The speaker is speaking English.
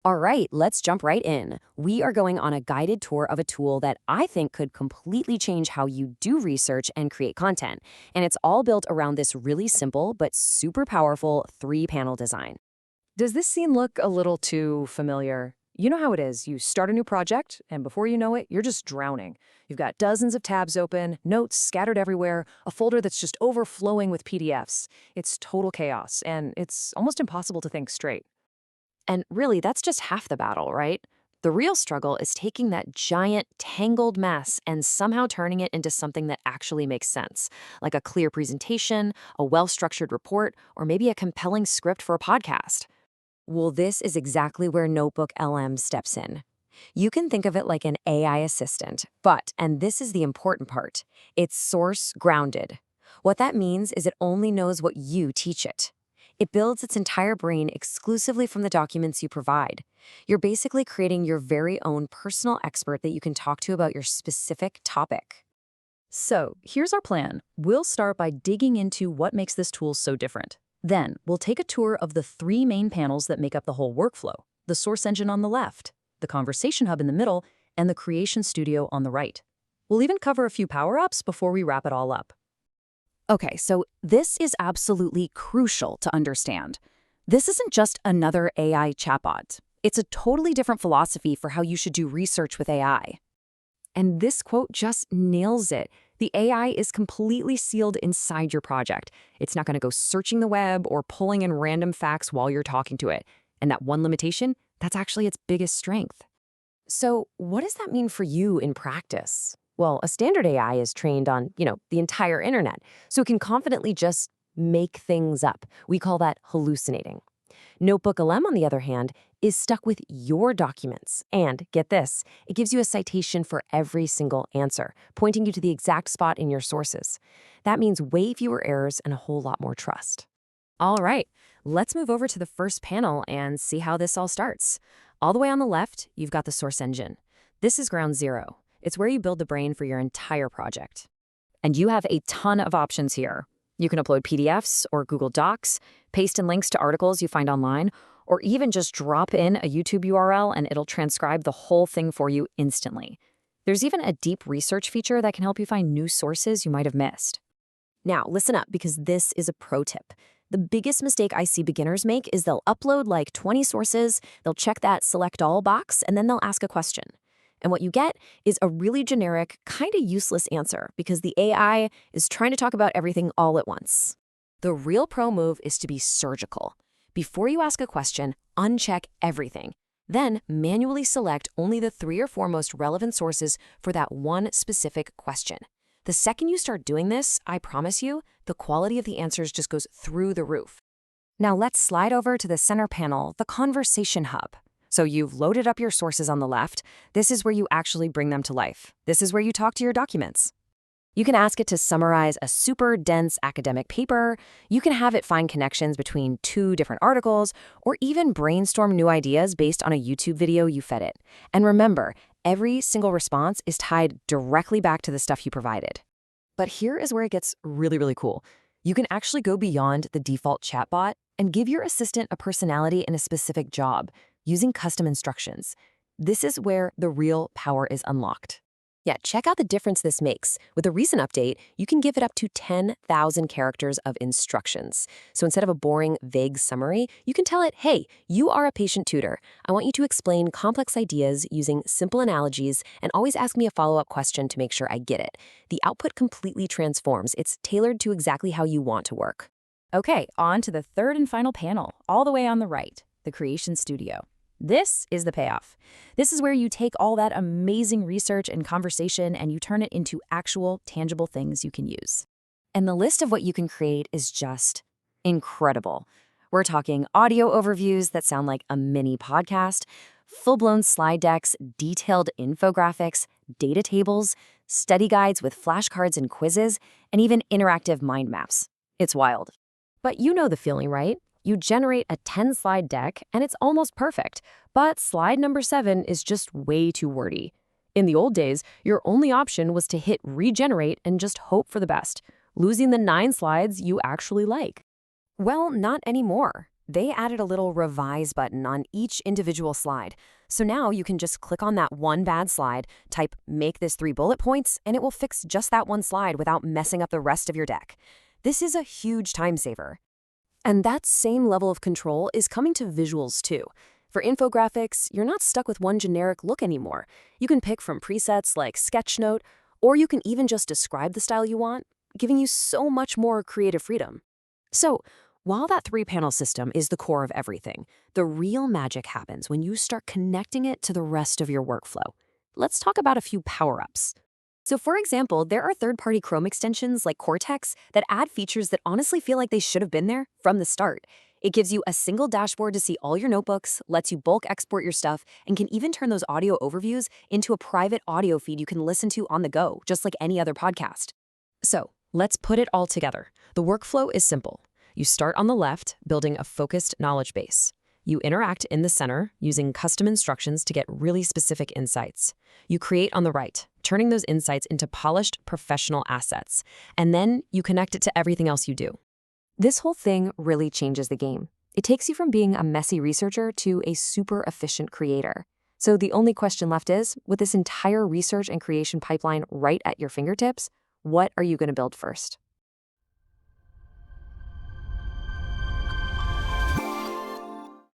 All right, let's jump right in. We are going on a guided tour of a tool that I think could completely change how you do research and create content. And it's all built around this really simple but super powerful three-panel design. Does this scene look a little too familiar? You know how it is. You start a new project, and before you know it, you're just drowning. You've got dozens of tabs open, notes scattered everywhere, a folder that's just overflowing with PDFs. It's total chaos, and it's almost impossible to think straight. And really, that's just half the battle, right? The real struggle is taking that giant, tangled mess and somehow turning it into something that actually makes sense, like a clear presentation, a well-structured report, or maybe a compelling script for a podcast. Well, this is exactly where NotebookLM steps in. You can think of it like an AI assistant, but, and this is the important part, it's source grounded. What that means is it only knows what you teach it. It builds its entire brain exclusively from the documents you provide. You're basically creating your very own personal expert that you can talk to about your specific topic. So, here's our plan. We'll start by digging into what makes this tool so different. Then, we'll take a tour of the three main panels that make up the whole workflow: the source engine on the left, the conversation hub in the middle, and the creation studio on the right. We'll even cover a few power-ups before we wrap it all up. Okay, so this is absolutely crucial to understand. This isn't just another AI chatbot. It's a totally different philosophy for how you should do research with AI. And this quote just nails it. The AI is completely sealed inside your project. It's not going to go searching the web or pulling in random facts while you're talking to it. And that one limitation, that's actually its biggest strength. So what does that mean for you in practice? Well, a standard AI is trained on, the entire internet, so it can confidently just make things up. We call that hallucinating. NotebookLM, on the other hand, is stuck with your documents. And get this, it gives you a citation for every single answer, pointing you to the exact spot in your sources. That means way fewer errors and a whole lot more trust. All right, let's move over to the first panel and see how this all starts. All the way on the left, you've got the source engine. This is ground zero. It's where you build the brain for your entire project. And you have a ton of options here. You can upload PDFs or Google Docs, paste in links to articles you find online, or even just drop in a YouTube URL and it'll transcribe the whole thing for you instantly. There's even a deep research feature that can help you find new sources you might have missed. Now, listen up, because this is a pro tip. The biggest mistake I see beginners make is they'll upload like 20 sources, they'll check that select all box, and then they'll ask a question. And what you get is a really generic, kind of useless answer because the AI is trying to talk about everything all at once. The real pro move is to be surgical. Before you ask a question, uncheck everything. Then manually select only the 3 or 4 most relevant sources for that one specific question. The second you start doing this, I promise you, the quality of the answers just goes through the roof. Now let's slide over to the center panel, the conversation hub. So you've loaded up your sources on the left. This is where you actually bring them to life. This is where you talk to your documents. You can ask it to summarize a super dense academic paper. You can have it find connections between 2 different articles, or even brainstorm new ideas based on a YouTube video you fed it. And remember, every single response is tied directly back to the stuff you provided. But here is where it gets really, really cool. You can actually go beyond the default chatbot and give your assistant a personality and a specific job, using custom instructions. This is where the real power is unlocked. Yeah, check out the difference this makes. With a recent update, you can give it up to 10,000 characters of instructions. So instead of a boring, vague summary, you can tell it, hey, you are a patient tutor. I want you to explain complex ideas using simple analogies and always ask me a follow-up question to make sure I get it. The output completely transforms. It's tailored to exactly how you want to work. Okay, on to the third and final panel, all the way on the right, the creation studio. This is the payoff. This is where you take all that amazing research and conversation and you turn it into actual, tangible things you can use. And the list of what you can create is just incredible. We're talking audio overviews that sound like a mini podcast, full-blown slide decks, detailed infographics, data tables, study guides with flashcards and quizzes, and even interactive mind maps. It's wild. But you know the feeling, right? You generate a 10-slide deck, and it's almost perfect. But slide number 7 is just way too wordy. In the old days, your only option was to hit regenerate and just hope for the best, losing the 9 slides you actually like. Well, not anymore. they added a little revise button on each individual slide. So now you can just click on that one bad slide, type make this 3 bullet points, and it will fix just that one slide without messing up the rest of your deck. This is a huge time saver. And that same level of control is coming to visuals too. For infographics, you're not stuck with one generic look anymore. You can pick from presets like Sketchnote, or you can even just describe the style you want, giving you so much more creative freedom. So, while that 3-panel system is the core of everything, the real magic happens when you start connecting it to the rest of your workflow. Let's talk about a few power-ups. So for example, there are third-party Chrome extensions like Cortex that add features that honestly feel like they should have been there from the start. It gives you a single dashboard to see all your notebooks, lets you bulk export your stuff, and can even turn those audio overviews into a private audio feed you can listen to on the go, just like any other podcast. So let's put it all together. The workflow is simple. You start on the left, building a focused knowledge base. You interact in the center, using custom instructions to get really specific insights. You create on the right, turning those insights into polished professional assets. And then you connect it to everything else you do. This whole thing really changes the game. It takes you from being a messy researcher to a super efficient creator. So the only question left is, with this entire research and creation pipeline right at your fingertips, what are you going to build first?